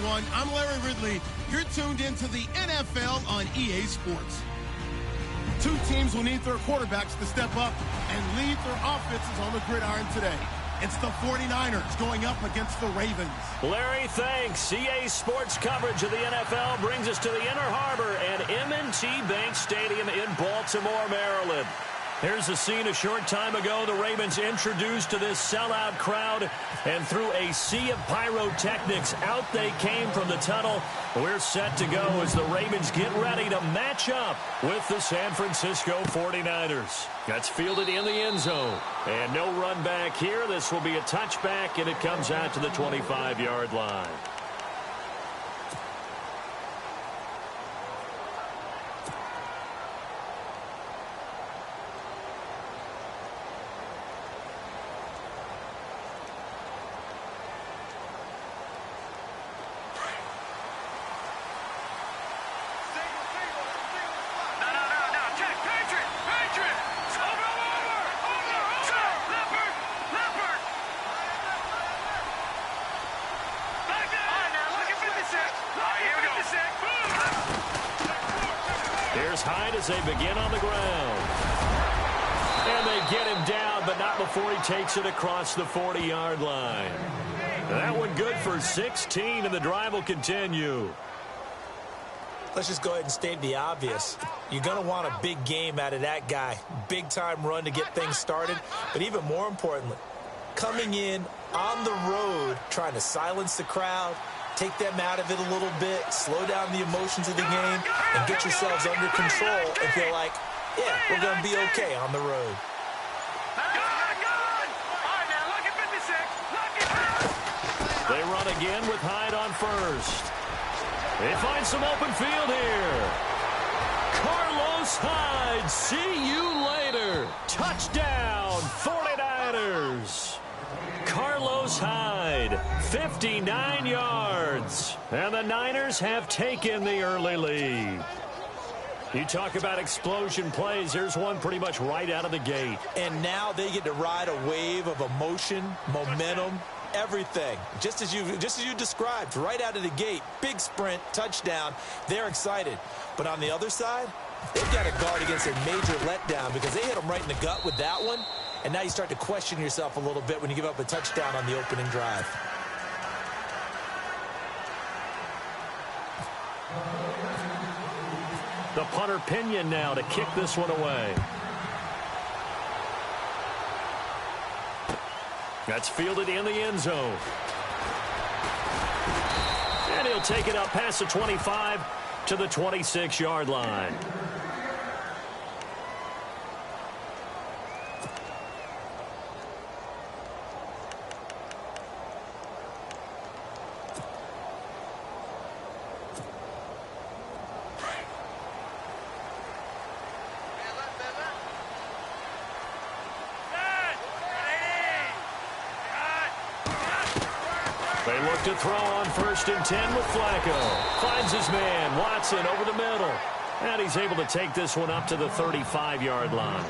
everyone. I'm Larry Ridley. You're tuned into the NFL on EA Sports. Two teams will need their quarterbacks to step up and lead their offenses on the gridiron today. It's the 49ers going up against the Ravens. Larry, thanks. EA Sports coverage of the NFL brings us to the Inner Harbor and M&T Bank Stadium in Baltimore, Maryland. Here's the scene a short time ago. The Ravens introduced to this sellout crowd, and through a sea of pyrotechnics, out they came from the tunnel. We're set to go as the Ravens get ready to match up with the San Francisco 49ers. That's fielded in the end zone. And no run back here. This will be a touchback, and it comes out to the 25-yard line. As they begin on the ground. And they get him down, but not before he takes it across the 40-yard line. That one good for 16, and the drive will continue. Let's just go ahead and state the obvious. You're going to want a big game out of that guy. Big-time run to get things started. But even more importantly, coming in on the road, trying to silence the crowd, take them out of it a little bit, slow down the emotions of the game, and get yourselves under control and feel like, yeah, we're going to be okay on the road. They run again with Hyde on first. They find some open field here. Carlos Hyde, see you later. Touchdown, 49ers. Carlos Hyde, 59 yards. And the Niners have taken the early lead. You talk about explosion plays. Here's one pretty much right out of the gate. And now they get to ride a wave of emotion, momentum, everything. Just as you described, right out of the gate. Big sprint, touchdown. They're excited. But on the other side, they've got to guard against a major letdown because they hit them right in the gut with that one. And now you start to question yourself a little bit when you give up a touchdown on the opening drive. The punter Pinion now to kick this one away. That's fielded in the end zone. And he'll take it up past the 25 to the 26-yard line. They look to throw on 1st and 10 with Flacco. Finds his man, Watson, over the middle. And he's able to take this one up to the 35-yard line.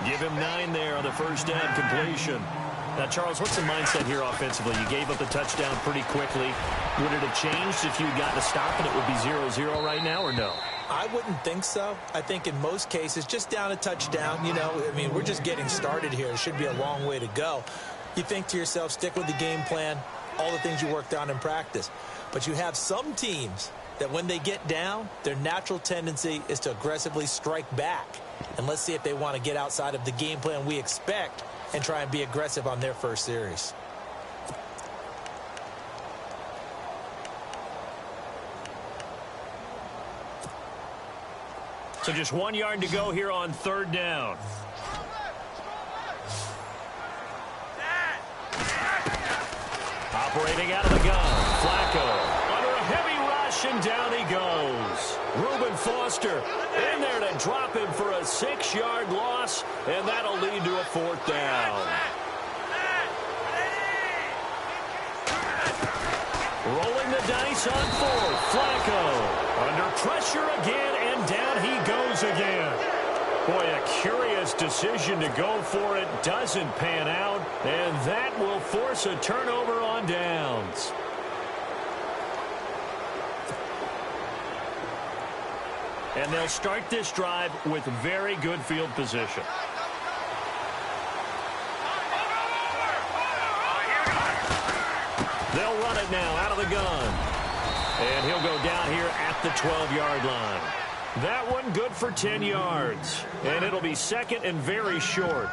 Give him 9 there on the first down completion. Now, Charles, what's the mindset here offensively? You gave up the touchdown pretty quickly. Would it have changed if you had gotten a stop and it would be 0-0 right now, or no? I wouldn't think so. I think in most cases, just down a touchdown, you know, I mean, we're just getting started here. It should be a long way to go. You think to yourself, stick with the game plan, all the things you worked on in practice. But you have some teams that when they get down, their natural tendency is to aggressively strike back. And let's see if they want to get outside of the game plan we expect and try and be aggressive on their first series. So just 1 yard to go here on 3rd down. Operating out of the gun, Flacco under a heavy rush, and down he goes. Reuben Foster in there to drop him for a 6-yard loss, and that'll lead to a 4th down. Rolling the dice on 4th, Flacco under pressure again, and down he goes again. Boy, a curious decision to go for it. Doesn't pan out, and that will force a turnover on downs. And they'll start this drive with very good field position. They'll run it now out of the gun. And he'll go down here at the 12-yard line. That one good for 10 yards. And it'll be second and very short.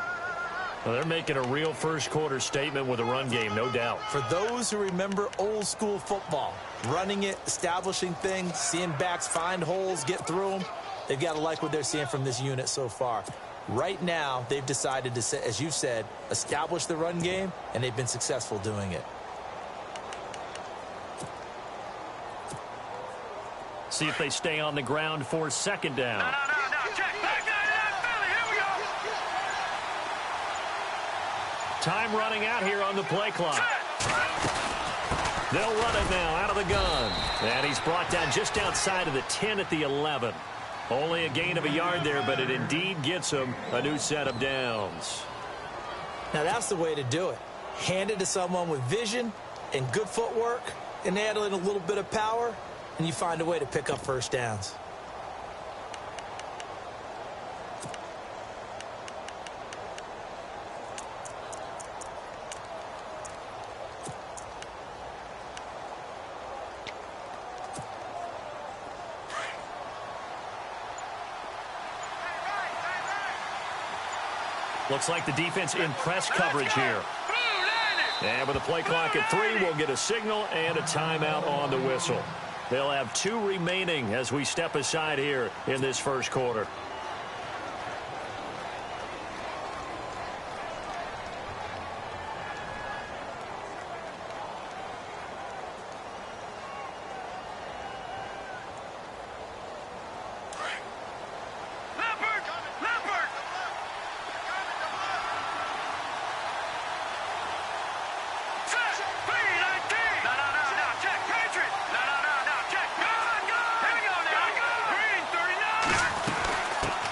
Well, they're making a real first-quarter statement with a run game, no doubt. For those who remember old-school football, running it, establishing things, seeing backs find holes, get through them, they've got to like what they're seeing from this unit so far. Right now, they've decided to, as you said, establish the run game, and they've been successful doing it. See if they stay on the ground for second down. No. Check. Back down, Billy. Here we go. Time running out here on the play clock. They'll run it now out of the gun. And he's brought down just outside of the 10 at the 11. Only a gain of a yard there, but it indeed gets him a new set of downs. Now, that's the way to do it. Hand it to someone with vision and good footwork, and add in a little bit of power, and you find a way to pick up first downs. Looks like the defense in press coverage here. And with the play clock at 3, we'll get a signal and a timeout on the whistle. They'll have 2 remaining as we step aside here in this first quarter.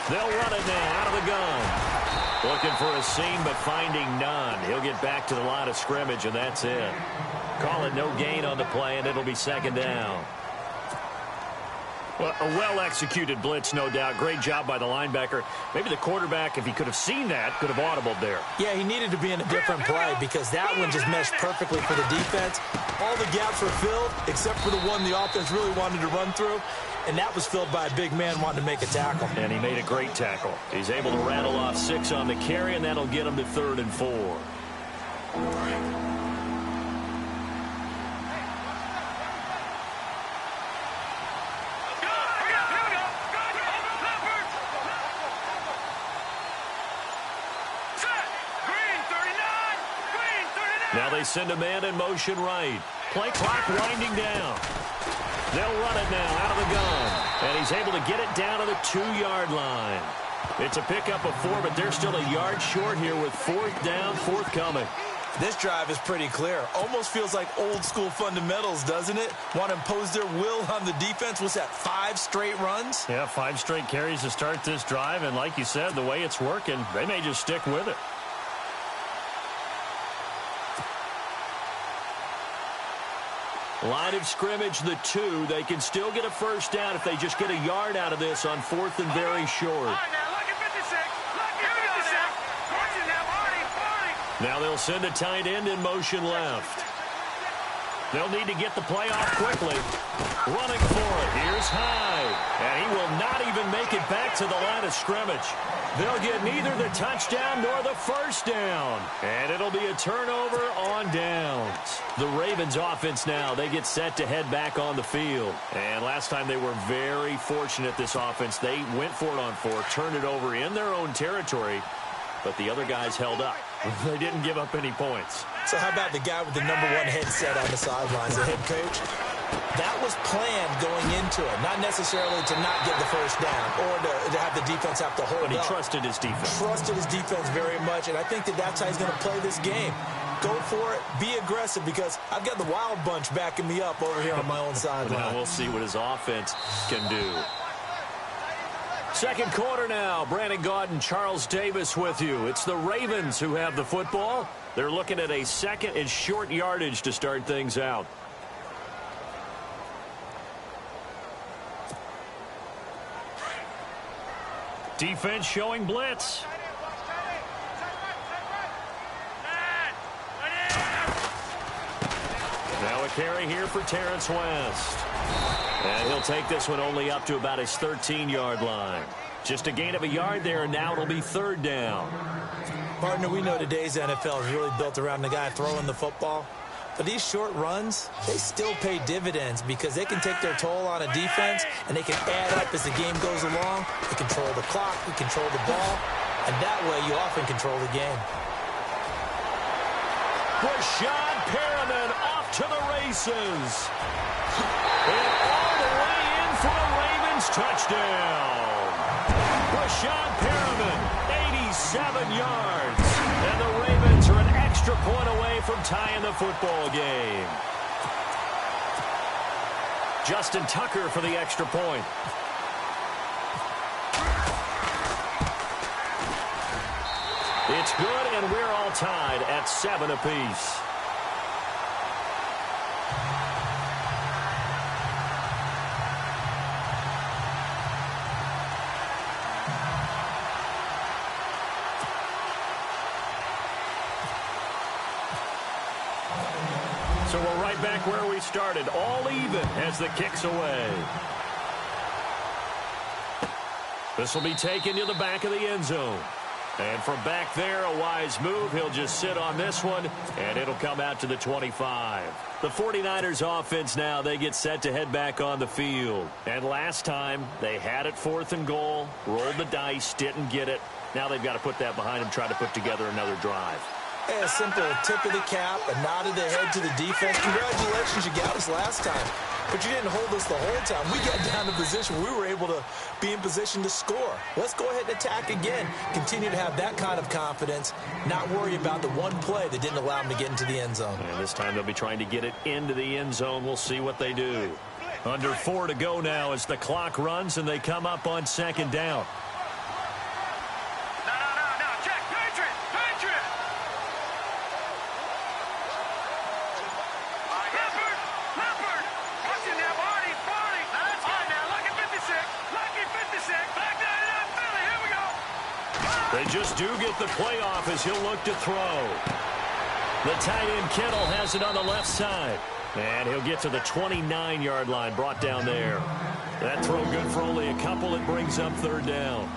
They'll run it now out of the gun. Looking for a seam, but finding none. He'll get back to the line of scrimmage, and that's it. Call it no gain on the play, and it'll be second down. Well, a well-executed blitz, no doubt. Great job by the linebacker. Maybe the quarterback, if he could have seen that, could have audibled there. Yeah, he needed to be in a different play because that one just meshed perfectly for the defense. All the gaps were filled except for the one the offense really wanted to run through, and that was filled by a big man wanting to make a tackle. And he made a great tackle. He's able to rattle off 6 on the carry, and that'll get him to 3rd and 4. Now they send a man in motion right. Play clock winding down. They'll run it now out of the gun. And he's able to get it down to the 2-yard line. It's a pickup of 4, but they're still a yard short here with 4th down, forthcoming. This drive is pretty clear. Almost feels like old school fundamentals, doesn't it? Want to impose their will on the defense. What's that, 5 straight runs? Yeah, 5 straight carries to start this drive. And like you said, the way it's working, they may just stick with it. Line of scrimmage, the 2. They can still get a first down if they just get a yard out of this on 4th and very short. Now they'll send a tight end in motion left. They'll need to get the play off quickly. Running for it. Here's Hyde. And he will not even make it back to the line of scrimmage. They'll get neither the touchdown nor the first down. And it'll be a turnover on downs. The Ravens offense now, they get set to head back on the field. And last time they were very fortunate, this offense. They went for it on 4, turned it over in their own territory, but the other guys held up. They didn't give up any points. So how about the guy with the #1 headset on the sidelines, the head coach? That was planned going into it, not necessarily to not get the first down or to have the defense have to hold up. But he trusted his defense. Trusted his defense very much, and I think that's how he's going to play this game. Go for it, be aggressive, because I've got the wild bunch backing me up over here on my own sideline. Now we'll see what his offense can do. Second quarter now. Brandon Gaudin, Charles Davis with you. It's the Ravens who have the football. They're looking at a 2nd and short yardage to start things out. Defense showing blitz. Now a carry here for Terrence West. And he'll take this one only up to about his 13-yard line. Just a gain of a yard there, and now it'll be third down. Partner, we know today's NFL is really built around the guy throwing the football. But these short runs, they still pay dividends because they can take their toll on a defense, and they can add up as the game goes along. They control the clock, they control the ball, and that way you often control the game. Rashad Perriman off to the races. And all the way in for a Ravens touchdown. Rashad Perriman, 87 yards. And the Ravens are an extra point away from tying the football game. Justin Tucker for the extra point. It's good, and we're all tied at 7 apiece. So we're right back where we started, all even as the kick's away. This will be taken to the back of the end zone. And from back there, a wise move. He'll just sit on this one, and it'll come out to the 25. The 49ers offense now, they get set to head back on the field. And last time, they had it 4th and goal, rolled the dice, didn't get it. Now they've got to put that behind them, try to put together another drive. Yeah, a simple tip of the cap, a nod of the head to the defense. Congratulations, you got us last time. But you didn't hold us the whole time. We got down to position. We were able to be in position to score. Let's go ahead and attack again. Continue to have that kind of confidence, not worry about the one play that didn't allow them to get into the end zone. And this time they'll be trying to get it into the end zone. We'll see what they do. Under 4 to go now as the clock runs and they come up on 2nd down. They just do get the play off as he'll look to throw. The tight end Kittle has it on the left side. And he'll get to the 29-yard line, brought down there. That throw good for only a couple. It brings up 3rd down.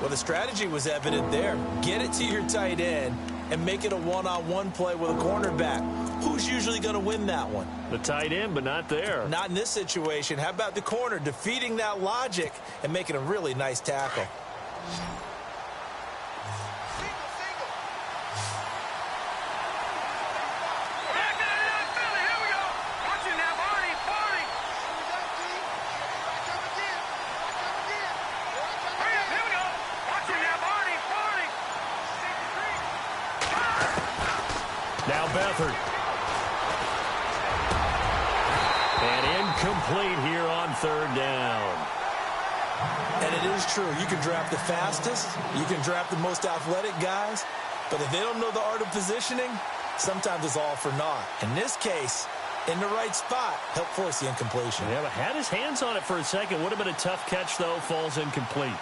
Well, the strategy was evident there. Get it to your tight end and make it a one-on-one play with a cornerback. Who's usually going to win that one? The tight end, but not there. Not in this situation. How about the corner defeating that logic and making a really nice tackle? Now Beathard. And incomplete here on 3rd down. And it is true. You can draft the fastest. You can draft the most athletic guys. But if they don't know the art of positioning, sometimes it's all for naught. In this case, in the right spot, help force the incompletion. Yeah, but had his hands on it for a second. Would have been a tough catch, though. Falls incomplete.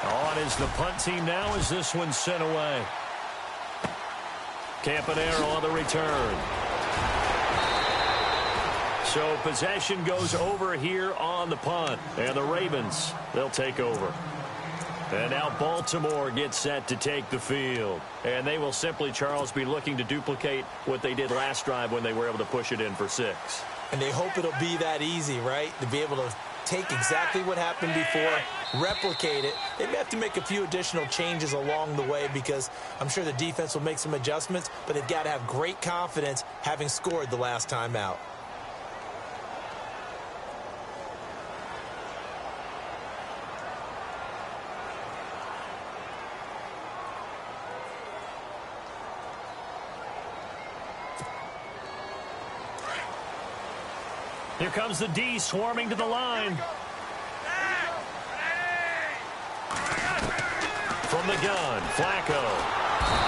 On is the punt team now as this one's sent away. Campanaro on the return. So possession goes over here on the punt. And the Ravens, they'll take over. And now Baltimore gets set to take the field. And they will simply, Charles, be looking to duplicate what they did last drive when they were able to push it in for 6. And they hope it'll be that easy, right? To be able to take exactly what happened before, replicate it. They may have to make a few additional changes along the way because I'm sure the defense will make some adjustments, but they've got to have great confidence having scored the last time out. Here comes the D swarming to the line. From the gun, Flacco.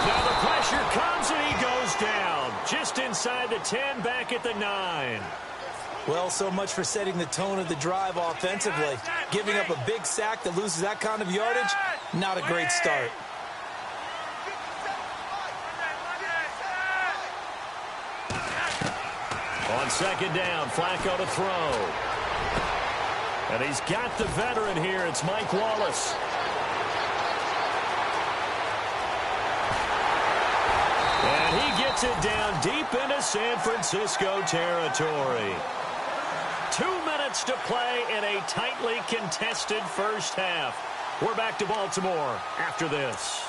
Now the pressure comes and he goes down. Just inside the 10, back at the 9. Well, so much for setting the tone of the drive offensively. Giving up a big sack that loses that kind of yardage, not a great start. On second down, Flacco to throw. And he's got the veteran here. It's Mike Wallace. And he gets it down deep into San Francisco territory. 2 minutes to play in a tightly contested first half. We're back to Baltimore after this.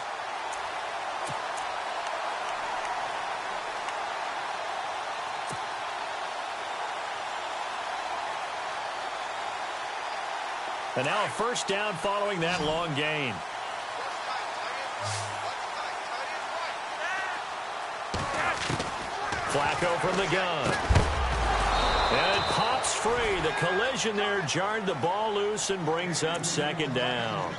And now a first down following that long gain. Flacco from the gun. And it pops free. The collision there jarred the ball loose and brings up second down.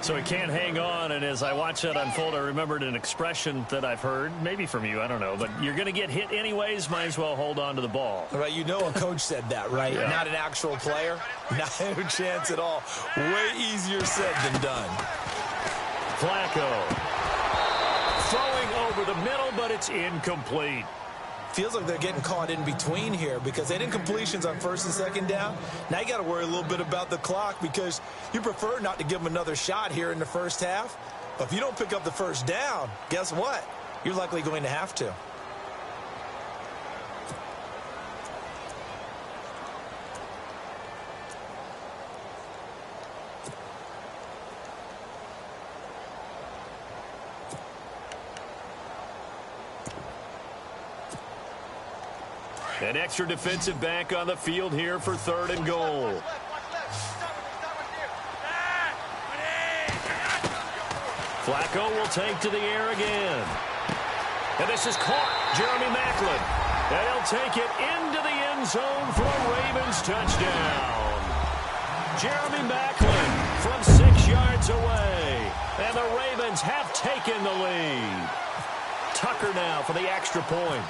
So he can't hang on, and as I watch that unfold, I remembered an expression that I've heard, maybe from you, I don't know, but you're going to get hit anyways, might as well hold on to the ball. Right, you know a coach said that, right? Yeah. Not an actual player. No chance at all. Way easier said than done. Flacco throwing over the middle, but it's incomplete. Feels like they're getting caught in between here because they didn't completions on first and second down. Now you got to worry a little bit about the clock because you prefer not to give them another shot here in the first half. But if you don't pick up the first down, guess what? You're likely going to have to. An extra defensive back on the field here for third and goal. Flacco will take to the air again. And this is caught. Jeremy Maclin. And he'll take it into the end zone for a Ravens touchdown. Jeremy Maclin from 6 yards away. And the Ravens have taken the lead. Tucker now for the extra point.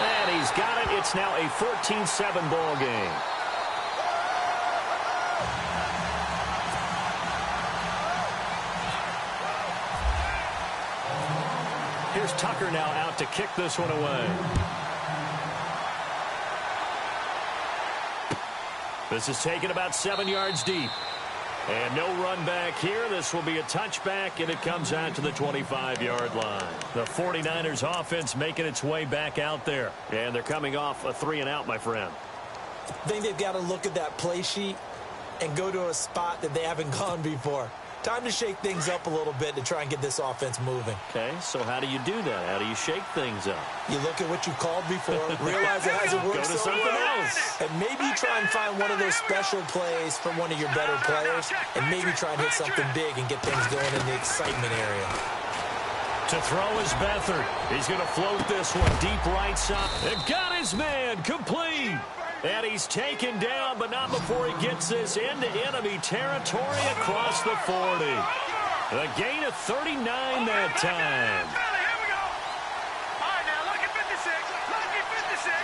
And he's got it. It's now a 14-7 ball game. Here's Tucker now out to kick this one away. This is taken about 7 yards deep. And no run back here. This will be a touchback, and it comes out to the 25-yard line. The 49ers offense making its way back out there. And they're coming off a 3-and-out, my friend. I think they've got to look at that play sheet and go to a spot that they haven't gone before. Time to shake things up a little bit to try and get this offense moving. Okay, so how do you do that? How do you shake things up? You look at what you called before, realize it hasn't worked Go to so something well, else. and maybe try and find one of those special plays from one of your better players, and maybe try and hit something big and get things going in the excitement area. To throw is Beathard. He's going to float this one deep right side. And got his man complete. And he's taken down, but not before he gets this into enemy territory across the 40. A gain of 39 that time. Here we go. All right, now look at 56. Look at 56.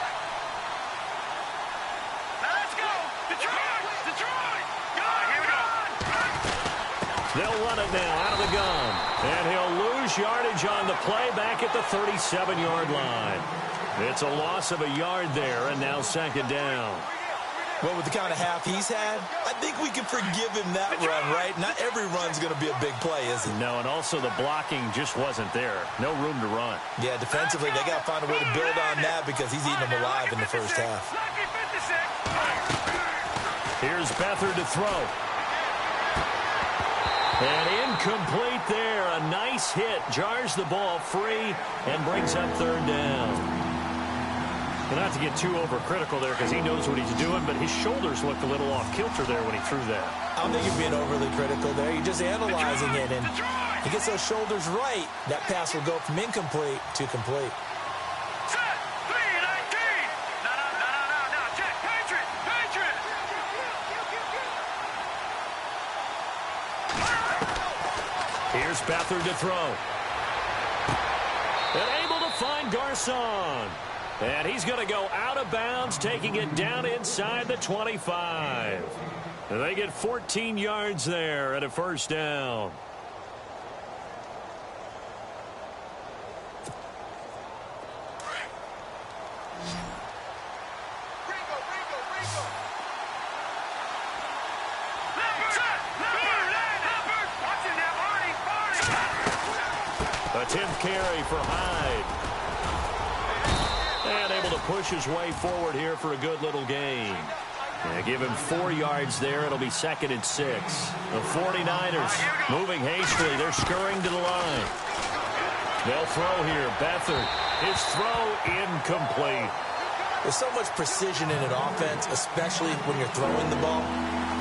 Now let's go. Detroit. Detroit. Go. Here we go. They'll run it now out of the gun. And he'll lose yardage on the play back at the 37-yard line. It's a loss of a yard there, and now second down. Well, with the kind of half he's had, I think we can forgive him that run, right? Not every run's going to be a big play, is it? No, and also the blocking just wasn't there. No room to run. Yeah, defensively, they got to find a way to build on that because he's eating them alive in the first half. Here's Beathard to throw. And incomplete there. A nice hit. Jars the ball free and brings up third down. Well, not to get too overcritical there because he knows what he's doing, but his shoulders looked a little off kilter there when he threw that. I don't think you're being overly critical there. You're just analyzing it, and he gets those shoulders right. That pass will go from incomplete to complete. Set. 3-19. No. Check. Patriot. Here's Beathard to throw. And able to find Garcon. And he's going to go out of bounds, taking it down inside the 25. And they get 14 yards there at a first down. A 10th carry for Hyde. And able to push his way forward here for a good little gain. And give him 4 yards there. It'll be 2nd and 6. The 49ers moving hastily. They're scurrying to the line. They'll throw here. Beathard. His throw incomplete. There's so much precision in an offense, especially when you're throwing the ball.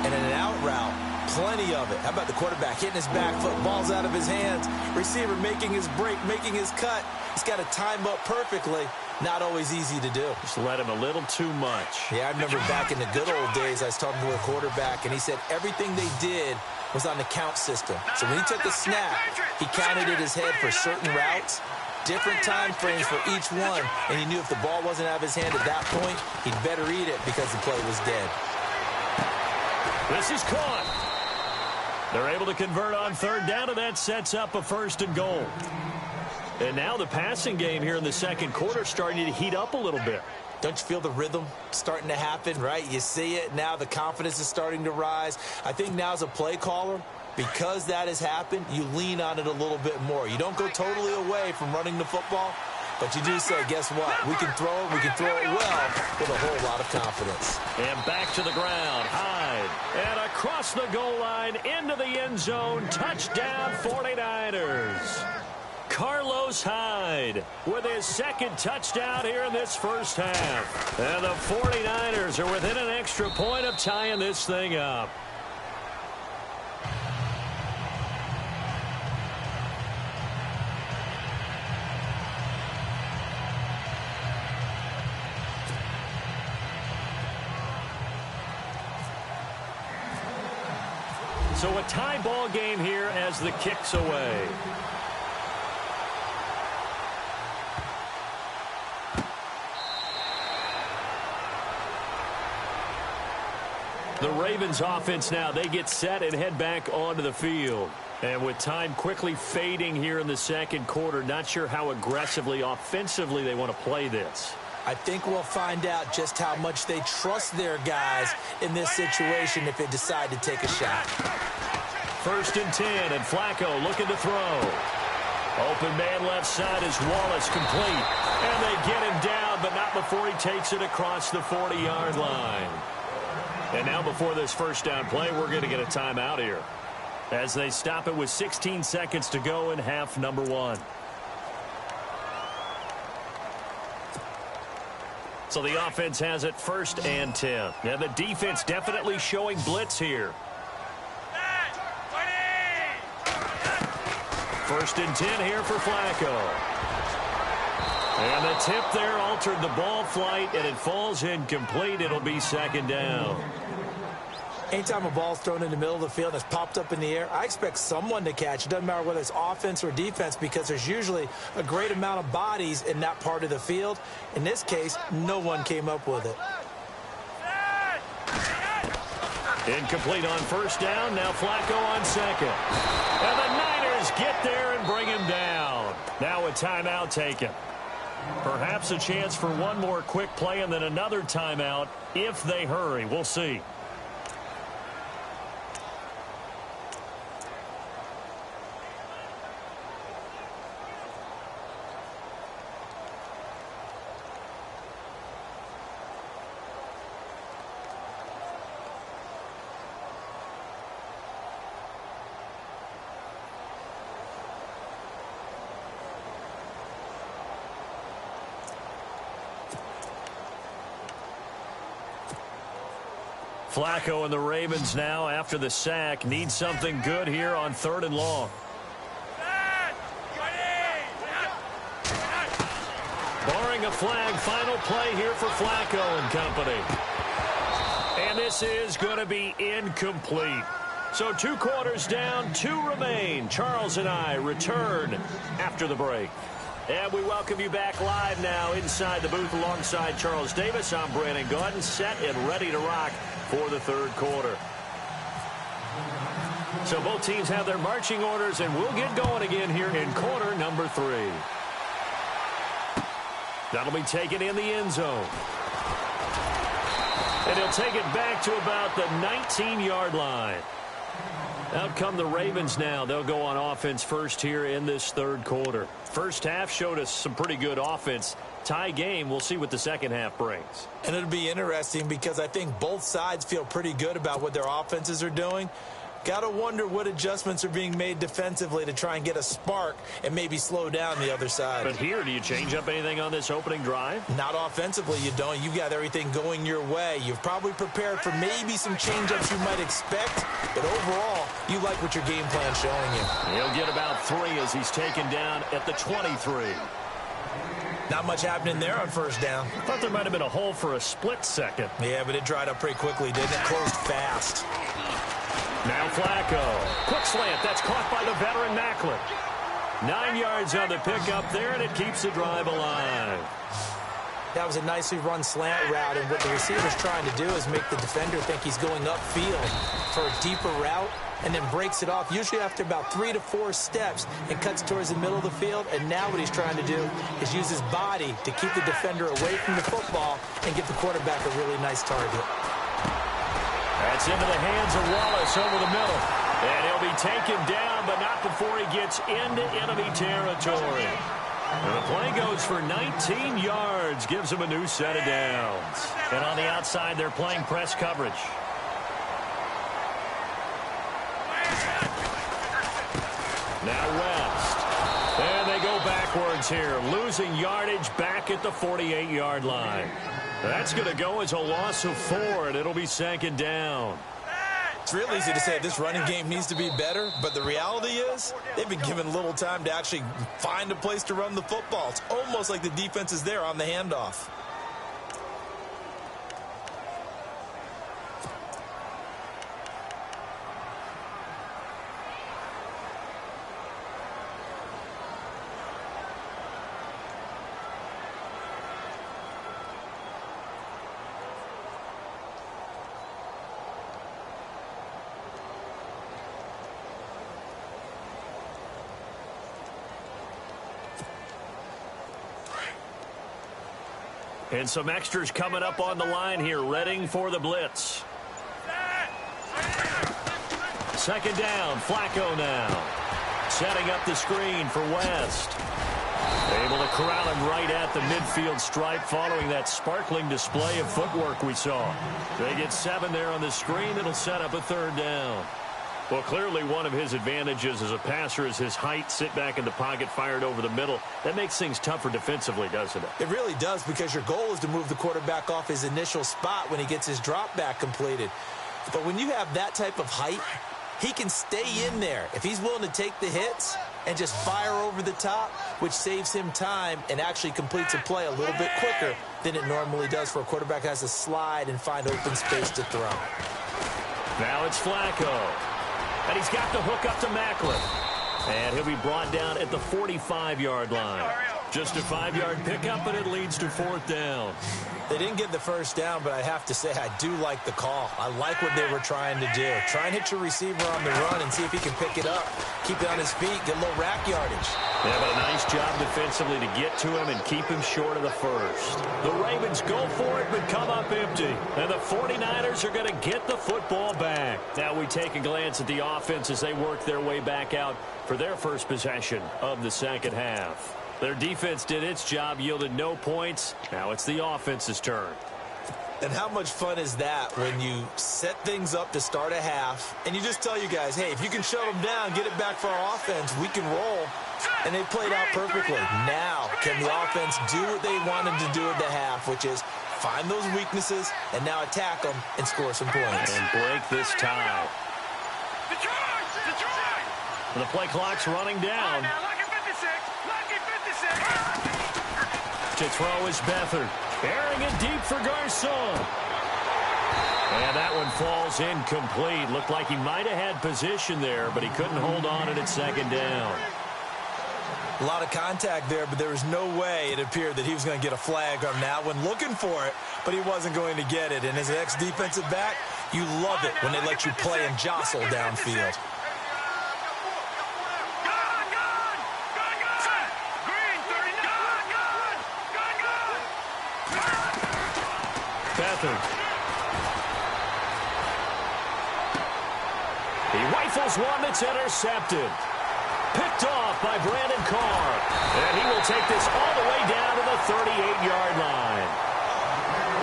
And in an out route, plenty of it. How about the quarterback hitting his back foot, ball's out of his hands, receiver making his break, making his cut. He's got to time up perfectly. Not always easy to do. Just let him a little too much. Yeah, I remember back in the good old days, I was talking to a quarterback, and he said everything they did was on the count system. So when he took the snap, he counted in his head for certain routes, different time frames for each one, and he knew if the ball wasn't out of his hand at that point, he'd better eat it because the play was dead. This is caught. They're able to convert on 3rd down, and that sets up a 1st and goal. And now the passing game here in the 2nd quarter starting to heat up a little bit. Don't you feel the rhythm starting to happen, right? You see it now. The confidence is starting to rise. I think now as a play caller, because that has happened, you lean on it a little bit more. You don't go totally away from running the football, but you do say, guess what? We can throw it. We can throw it well with a whole lot of confidence. And back to the ground. Hyde. And across the goal line into the end zone. Touchdown 49ers. Carlos Hyde with his 2nd touchdown here in this first half. And the 49ers are within an extra point of tying this thing up. So a tie ball game here as the kick's away. The Ravens offense now, they get set and head back onto the field. And with time quickly fading here in the 2nd quarter, not sure how aggressively, offensively they want to play this. I think we'll find out just how much they trust their guys in this situation if they decide to take a shot. 1st and 10, and Flacco looking to throw. Open man left side is Wallace, complete. And they get him down, but not before he takes it across the 40-yard line. And now before this first down play, we're going to get a timeout here as they stop it with 16 seconds to go in half number 1. So the offense has it 1st and 10. Yeah, the defense definitely showing blitz here. 1st and 10 here for Flacco. And the tip there altered the ball flight, and it falls incomplete. It'll be 2nd down. Anytime a ball's thrown in the middle of the field and it's popped up in the air, I expect someone to catch. It doesn't matter whether it's offense or defense because there's usually a great amount of bodies in that part of the field. In this case, no one came up with it. Incomplete on 1st down. Now Flacco on 2nd. And the Niners get there and bring him down. Now a timeout taken. Perhaps a chance for one more quick play and then another timeout if they hurry. We'll see. Flacco and the Ravens now, after the sack, need something good here on 3rd and long. Barring a flag, final play here for Flacco and company. And this is going to be incomplete. So 2 quarters down, 2 remain. Charles and I return after the break. And we welcome you back live now inside the booth alongside Charles Davis. I'm Brandon Gaudin, set and ready to rock for the third quarter. So both teams have their marching orders, and we'll get going again here in quarter number 3. That'll be taken in the end zone. And he'll take it back to about the 19-yard line. Out come the Ravens now. They'll go on offense first here in this third quarter. First half showed us some pretty good offense. Tie game, we'll see what the second half brings. And it'll be interesting because I think both sides feel pretty good about what their offenses are doing. Got to wonder what adjustments are being made defensively to try and get a spark and maybe slow down the other side. But here, do you change up anything on this opening drive? Not offensively, you don't. You've got everything going your way. You've probably prepared for maybe some change-ups you might expect, but overall, you like what your game plan's showing you. He'll get about 3 as he's taken down at the 23. Not much happening there on first down. Thought there might have been a hole for a split second. Yeah, but it dried up pretty quickly, didn't it? Closed fast. Now Flacco. Quick slant. That's caught by the veteran Macklin. 9 yards on the pickup there, and it keeps the drive alive. That was a nicely run slant route, and what the receiver's trying to do is make the defender think he's going upfield for a deeper route, and then breaks it off, usually after about 3 to 4 steps, and cuts towards the middle of the field. And now what he's trying to do is use his body to keep the defender away from the football and get the quarterback a really nice target. That's into the hands of Wallace over the middle. And he'll be taken down, but not before he gets into enemy territory. And the play goes for 19 yards, gives him a new set of downs. And on the outside, they're playing press coverage. Now West. And they go backwards here, losing yardage back at the 48-yard line. That's going to go as a loss of 4, and it'll be second down. It's real easy to say this running game needs to be better, but the reality is they've been given little time to actually find a place to run the football. It's almost like the defense is there on the handoff. And some extras coming up on the line here, readying for the blitz. Second down, Flacco now. Setting up the screen for West. Able to corral him right at the midfield stripe following that sparkling display of footwork we saw. They get 7 there on the screen. It'll set up a third down. Well, clearly one of his advantages as a passer is his height. Sit back in the pocket, fired over the middle. That makes things tougher defensively, doesn't it? It really does, because your goal is to move the quarterback off his initial spot when he gets his drop back completed. But when you have that type of height, he can stay in there if he's willing to take the hits and just fire over the top, which saves him time and actually completes a play a little bit quicker than it normally does for a quarterback who has to slide and find open space to throw. Now it's Flacco. And he's got the hook up to Macklin. And he'll be brought down at the 45-yard line. Just a 5-yard pickup, and it leads to fourth down. They didn't get the first down, but I have to say I do like the call. I like what they were trying to do. Try and hit your receiver on the run and see if he can pick it up. Keep it on his feet, get a little rack yardage. Yeah, but a nice job defensively to get to him and keep him short of the first. The Ravens go for it, but come up empty. And the 49ers are going to get the football back. Now we take a glance at the offense as they work their way back out for their first possession of the second half. Their defense did its job, yielded no points. Now it's the offense's turn. And how much fun is that when you set things up to start a half and you just tell you guys, hey, if you can shut them down, get it back for our offense, we can roll. And they played out perfectly. Now, can the offense do what they wanted to do at the half, which is find those weaknesses and now attack them and score some points. And break this tie. The play clock's running down. To throw is Beathard. Airing it deep for Garcon. And that one falls incomplete. Looked like he might have had position there, but he couldn't hold on it at second down. A lot of contact there, but there was no way it appeared that he was going to get a flag on that one. Looking for it, but he wasn't going to get it. And as an ex-defensive back, you love it when they let you play and jostle downfield. Beathard. He rifles one that's intercepted. Picked off by Brandon Carr. And he will take this all the way down to the 38-yard line.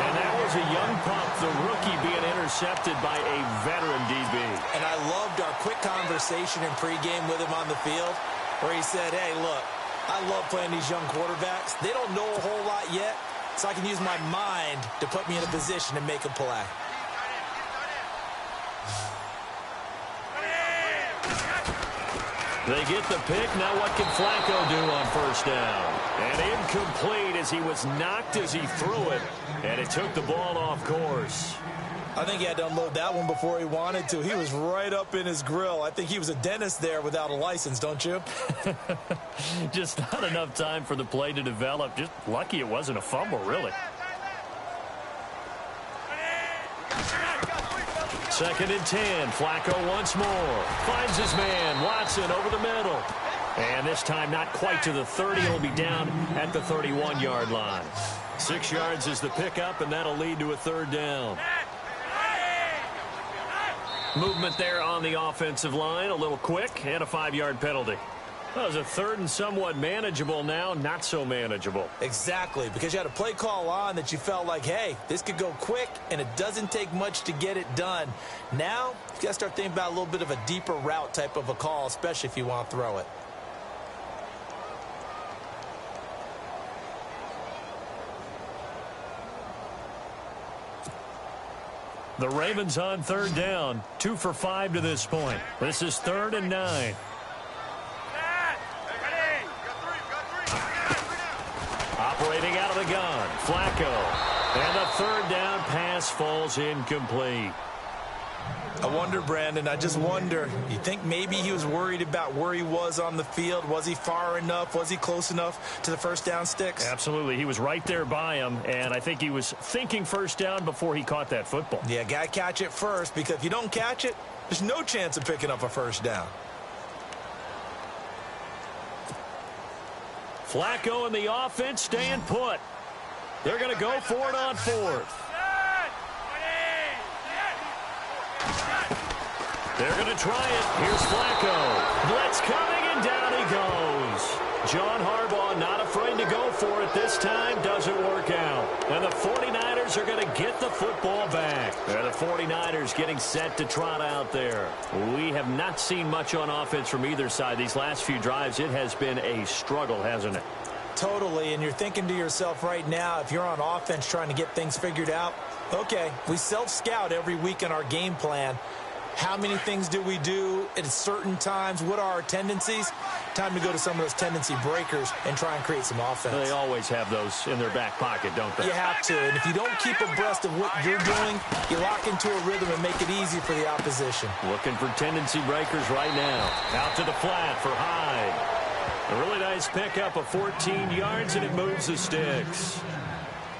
And that was a young pup, the rookie, being intercepted by a veteran DB. And I loved our quick conversation in pregame with him on the field where he said, hey, look, I love playing these young quarterbacks. They don't know a whole lot yet, so I can use my mind to put me in a position to make a play. They get the pick. Now what can Flacco do on first down? And incomplete as he was knocked as he threw it. And it took the ball off course. I think he had to unload that one before he wanted to. He was right up in his grill. I think he was a dentist there without a license, don't you? Just not enough time for the play to develop. Just lucky it wasn't a fumble, really. Second and 10. Flacco once more. Finds his man. Watson over the middle. And this time not quite to the 30. He'll be down at the 31-yard line. 6 yards is the pickup, and that'll lead to a third down. Movement there on the offensive line. A little quick, and a 5-yard penalty. That was a third and somewhat manageable now, not so manageable. Exactly, because you had a play call on that you felt like, hey, this could go quick, and it doesn't take much to get it done. Now, you got to start thinking about a little bit of a deeper route type of a call, especially if you want to throw it. The Ravens on third down, 2 for 5 to this point. This is 3rd and 9. Operating out of the gun, Flacco. And the third down pass falls incomplete. I wonder, Brandon, I just wonder, you think maybe he was worried about where he was on the field? Was he far enough? Was he close enough to the first down sticks? Absolutely. He was right there by him, and I think he was thinking first down before he caught that football. Yeah, got to catch it first, because if you don't catch it, there's no chance of picking up a first down. Flacco and the offense staying put. They're going to go for it on 4th. They're going to try it. Here's Flacco. Blitz coming, and down he goes. John Harbaugh not afraid to go for it this time. Doesn't work out. And the 49ers are going to get the football back. And the 49ers getting set to trot out there. We have not seen much on offense from either side. These last few drives, it has been a struggle, hasn't it? Totally, and you're thinking to yourself right now, if you're on offense trying to get things figured out, okay, we self-scout every week in our game plan. How many things do we do at certain times? What are our tendencies? Time to go to some of those tendency breakers and try and create some offense. They always have those in their back pocket, don't they? You have to, and if you don't keep abreast of what you're doing, you lock into a rhythm and make it easy for the opposition. Looking for tendency breakers right now. Out to the flat for Hyde. A really nice pickup of 14 yards, and it moves the sticks.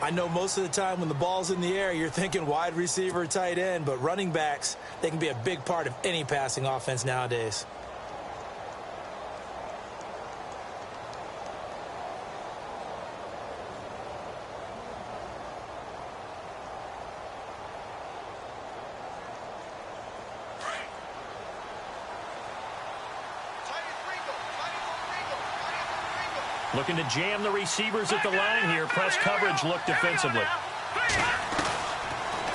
I know most of the time when the ball's in the air, you're thinking wide receiver, tight end, but running backs, they can be a big part of any passing offense nowadays. Looking to jam the receivers at the line here. Press coverage look defensively.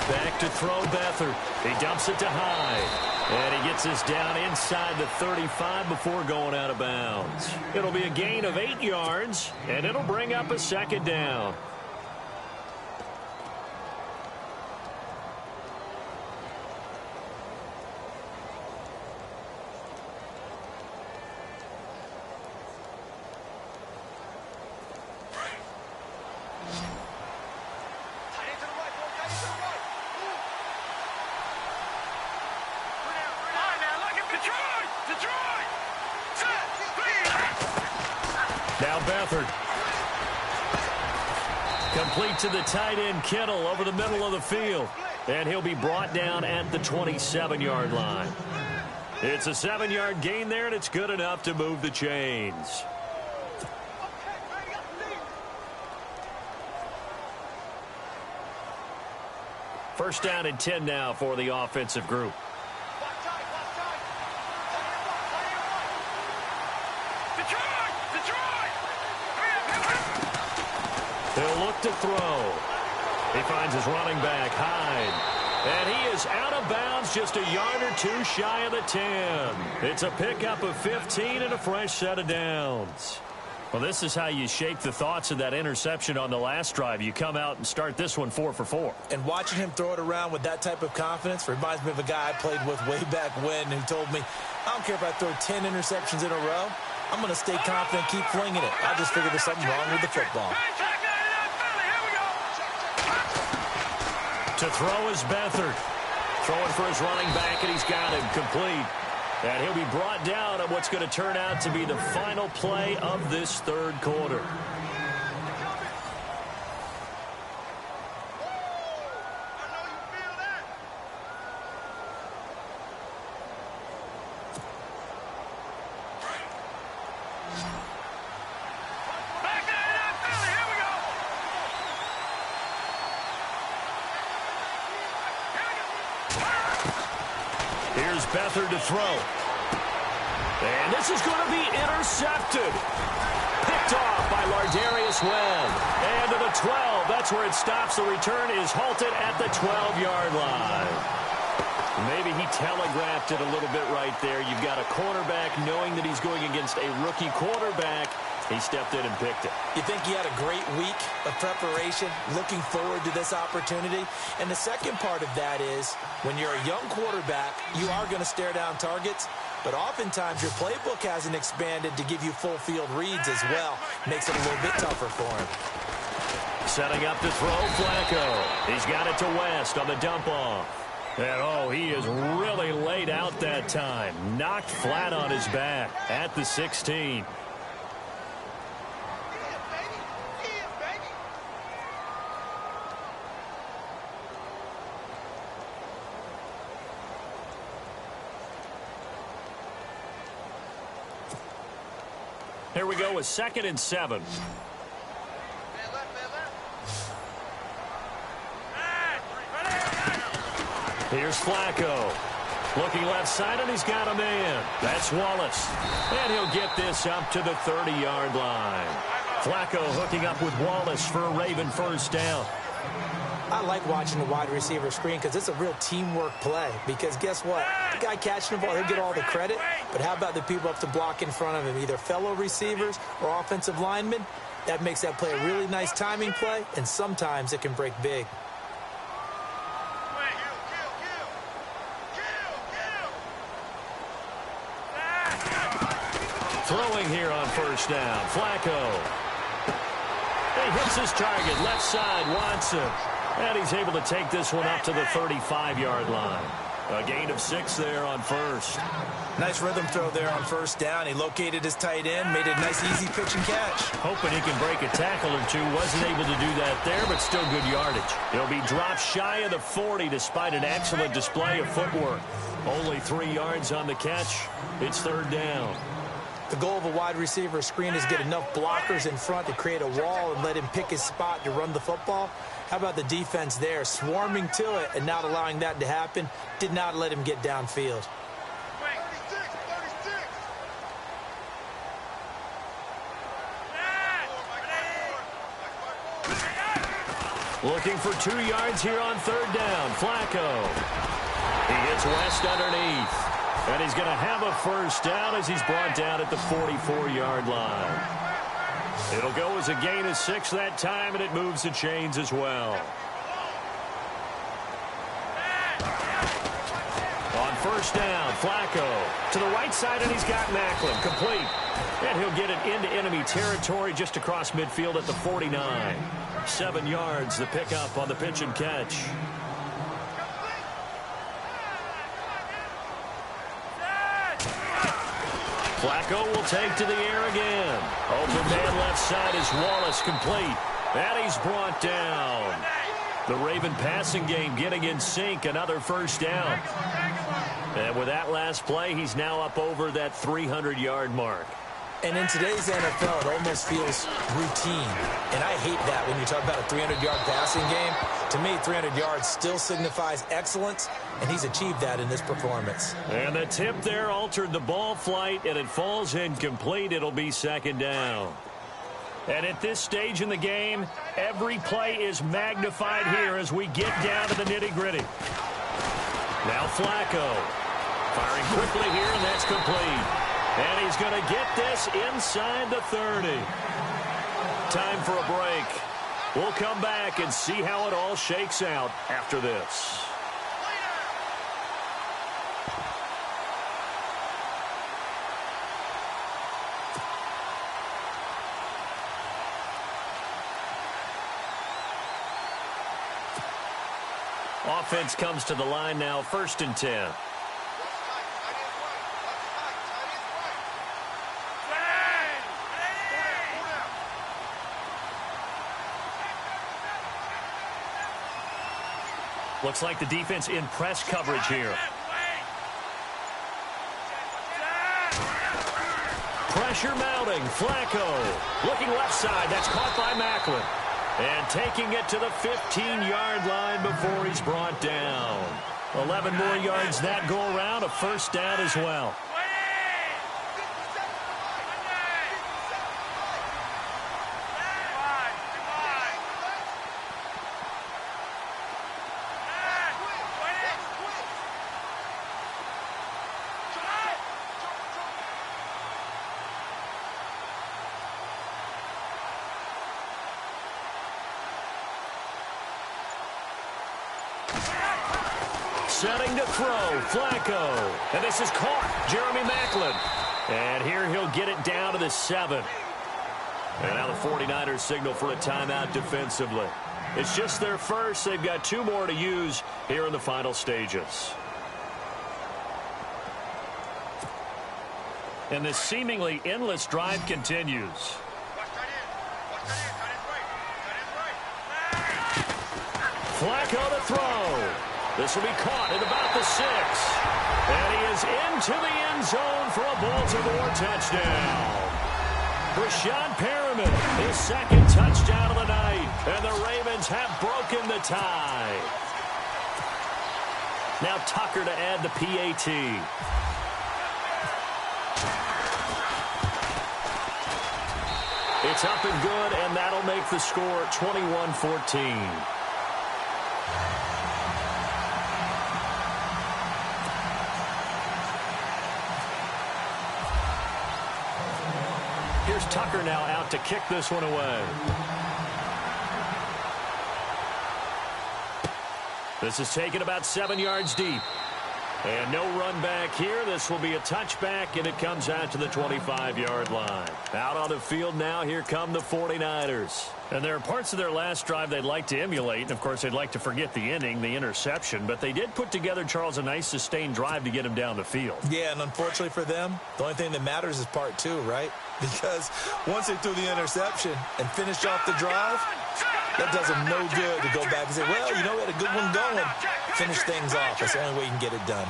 Back to throw Beathard. He dumps it to Hyde. And he gets this down inside the 35 before going out of bounds. It'll be a gain of 8 yards, and it'll bring up a second down. Complete to the tight end, Kittle, over the middle of the field. And he'll be brought down at the 27-yard line. It's a 7-yard gain there, and it's good enough to move the chains. First down and 10 now for the offensive group. He'll look to throw. He finds his running back, Hyde. And he is out of bounds, just a yard or two shy of the 10. It's a pickup of 15 and a fresh set of downs. Well, this is how you shake the thoughts of that interception on the last drive. You come out and start this one 4 for 4. And watching him throw it around with that type of confidence reminds me of a guy I played with way back when who told me, I don't care if I throw 10 interceptions in a row. I'm going to stay confident, keep flinging it. I just figured there's something wrong with the football. To throw is Beathard. Throwing for his running back, and he's got him complete. And he'll be brought down on what's going to turn out to be the final play of this third quarter. Here's Beathard to throw. And this is going to be intercepted. Picked off by Lardarius Webb. And to the 12. That's where it stops. The return is halted at the 12-yard line. Maybe he telegraphed it a little bit right there. You've got a cornerback knowing that he's going against a rookie quarterback. He stepped in and picked it. You think he had a great week of preparation, looking forward to this opportunity? And the second part of that is, when you're a young quarterback, you are going to stare down targets, but oftentimes your playbook hasn't expanded to give you full field reads as well. Makes it a little bit tougher for him. Setting up to throw, Flacco. He's got it to West on the dump off. And, oh, he is really laid out that time. Knocked flat on his back at the 16. Here we go with 2nd and 7. Here's Flacco. Looking left side, and he's got a man. That's Wallace. And he'll get this up to the 30-yard line. Flacco hooking up with Wallace for a Raven first down. I like watching the wide receiver screen because it's a real teamwork play. Because guess what? The guy catching the ball, he'll get all the credit. But how about the people up to block in front of him, either fellow receivers or offensive linemen? That makes that play a really nice timing play, and sometimes it can break big. Throwing here on first down, Flacco. He hits his target, left side, Watson. And he's able to take this one up to the 35-yard line. A gain of 6 there on first. Nice rhythm throw there on first down. He located his tight end, made a nice easy pitch and catch. Hoping he can break a tackle or two. Wasn't able to do that there, but still good yardage. He'll be dropped shy of the 40 despite an excellent display of footwork. Only 3 yards on the catch. It's third down. The goal of a wide receiver screen is get enough blockers in front to create a wall and let him pick his spot to run the football. How about the defense there, swarming to it and not allowing that to happen? Did not let him get downfield. Looking for 2 yards here on third down. Flacco. He hits West underneath. And he's going to have a first down as he's brought down at the 44-yard line. It'll go as a gain of 6 that time, and it moves the chains as well. On first down, Flacco to the right side, and he's got Macklin complete. And he'll get it into enemy territory just across midfield at the 49. 7 yards, the pickup on the pitch and catch. Flacco will take to the air again. Open man left side is Wallace complete. And he's brought down. The Raven passing game getting in sync, another first down. And with that last play, he's now up over that 300-yard mark. And in today's NFL, it almost feels routine. And I hate that when you talk about a 300-yard passing game. To me, 300 yards still signifies excellence, and he's achieved that in this performance. And the tip there altered the ball flight, and it falls incomplete. It'll be second down. And at this stage in the game, every play is magnified here as we get down to the nitty-gritty. Now Flacco firing quickly here, and that's complete. And he's going to get this inside the 30. Time for a break. We'll come back and see how it all shakes out after this. Offense comes to the line now, 1st and 10. Looks like the defense in press coverage here. Pressure mounting. Flacco looking left side. That's caught by Macklin. And taking it to the 15-yard line before he's brought down. 11 more yards that go around. A first down as well. Setting to throw, Flacco. And this is caught, Jeremy Macklin. And here he'll get it down to the 7. And now the 49ers signal for a timeout defensively. It's just their first. They've got 2 more to use here in the final stages. And this seemingly endless drive continues. Flacco to throw. This will be caught at about the 6. And he is into the end zone for a Baltimore touchdown. Brashad Perriman, his 2nd touchdown of the night. And the Ravens have broken the tie. Now Tucker to add the PAT. It's up and good, and that'll make the score 21-14. Here's Tucker now out to kick this one away. This is taken about 7 yards deep. And no run back here. This will be a touchback, and it comes out to the 25-yard line. Out on the field now, here come the 49ers. And there are parts of their last drive they'd like to emulate. And, of course, they'd like to forget the inning, the interception. But they did put together, Charles, a nice sustained drive to get him down the field. Yeah, and unfortunately for them, the only thing that matters is part 2, right? Because once they threw the interception and finished off the drive, that does them no good to go back and say, well, you know, we had a good one going. Finish things off. That's the only way you can get it done.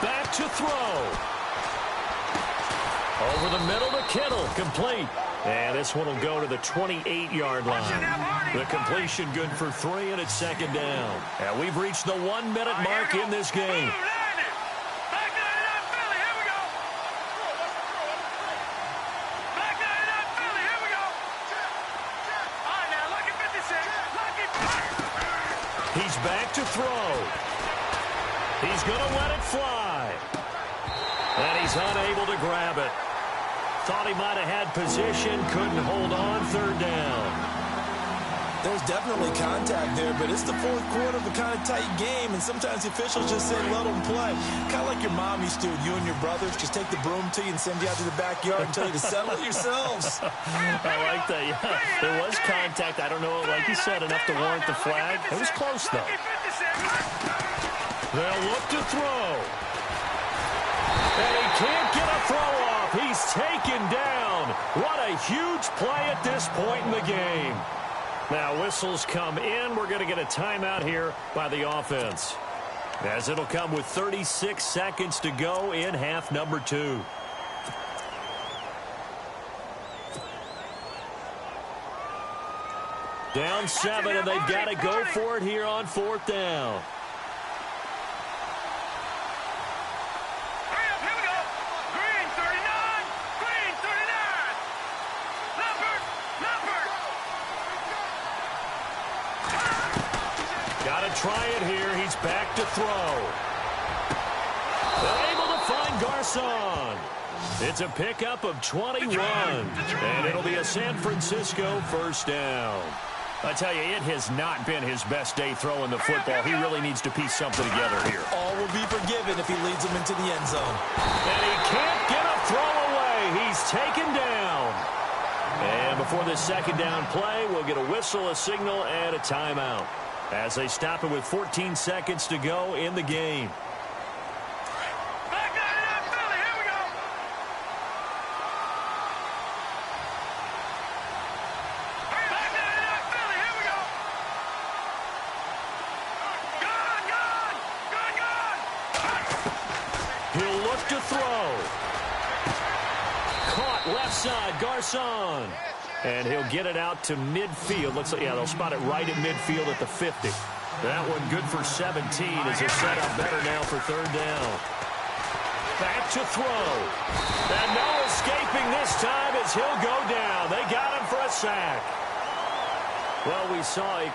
Back to throw. Over the middle to Kittle. Complete. And this one will go to the 28-yard line. The completion good for 3, and it's 2nd down. And we've reached the 1-minute mark in this game. He's back to throw. He's going to let it fly. And he's unable to grab it. Thought he might have had position, couldn't hold on, 3rd down. There's definitely contact there, but it's the 4th quarter of a kind of tight game, and sometimes the officials just say let them play. Kind of like your mom used to, you and your brothers just take the broom to you and send you out to the backyard and tell you to settle it yourselves. I like that, yeah. There was contact. I don't know, like you said, enough to warrant the flag. It was close, though. They'll look to throw. And he can't get a throw off. He's taken down. What a huge play at this point in the game. Now whistles come in. We're going to get a timeout here by the offense, as it'll come with 36 seconds to go in half number 2. Down 7, and they've got to go for it here on 4th down. Hurry up, here we go. Green 39. Green 39. Leopard. Got to try it here. He's back to throw. Able to find Garcon. It's a pickup of 21, and it'll be a San Francisco first down. I tell you, it has not been his best day throwing the football. He really needs to piece something together here. All will be forgiven if he leads them into the end zone. And he can't get a throw away. He's taken down. And before this second down play, we'll get a whistle, a signal, and a timeout, as they stop it with 14 seconds to go in the game. Back 99 Philly, here we go. Back 99 Philly, here we go. Gone. He'll look to throw. Caught left side, Garcon. And he'll get it out to midfield. Looks like, yeah, they'll spot it right at midfield at the 50. That one good for 17 as they're set up better now for 3rd down. Back to throw. And no escaping this time as he'll go down. They got him for a sack. Well, we saw a